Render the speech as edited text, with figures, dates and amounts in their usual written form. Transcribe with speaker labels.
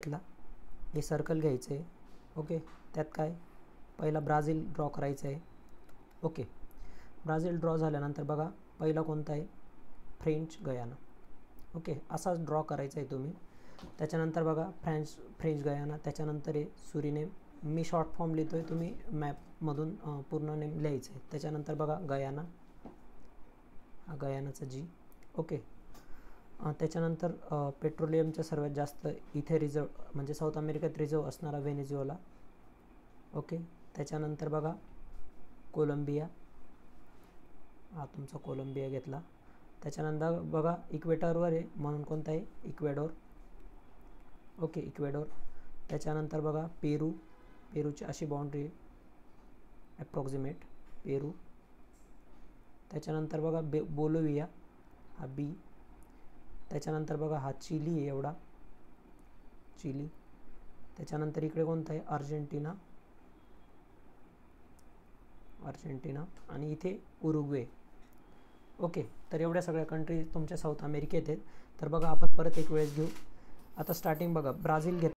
Speaker 1: घेतला, हे सर्कल घ्यायचं आहे. ओके, त्यात काय पहिला ब्राझील ड्रॉ करायचं आहे. ओके, ब्राझील ड्रॉ झाल्यानंतर बघा पहिला कोणता आहे, फ्रेंच गयाना. ओके, असाच ड्रॉ करायचा आहे तुम्ही. त्याच्यानंतर बघा फ्रेंच गयाना, त्याच्यानंतर आहे सुरिनेम. मी शॉर्ट फॉर्म लिहितो आहे, तुम्ही मॅपमधून पूर्ण नेम लिहायचं आहे. त्याच्यानंतर बघा गयाना, गयानाचा जी. ओके, त्याच्यानंतर पेट्रोलियमच्या सर्वात जास्त इथे रिझर्व म्हणजे साऊथ अमेरिकेत रिझर्व असणारा व्हेनेझुएला. ओके, त्याच्यानंतर बघा कोलंबिया, हा तुमचा कोलंबिया घेतला. त्याच्यानंतर बघा इक्वेटरवर आहे म्हणून कोणता आहे, इक्वेडोर. ओके, इक्वेडोर. त्याच्यानंतर बघा पेरूची अशी बाउंड्री आहे ॲप्रॉक्सिमेट, पेरू. त्याच्यानंतर बघा बोलिव्हिया, हा बी. त्याच्यानंतर बघा हा चिली आहे एवढा, चिली. त्याच्यानंतर इकडे कोणता आहे, अर्जेंटिना आणि इथे उरुग्वे. ओके, तर एवढ्या सगळ्या कंट्री तुमच्या साऊथ अमेरिकेत आहेत. तर बघा आपण परत एक वेळेस घेऊ. आता स्टार्टिंग बघा, ब्राझील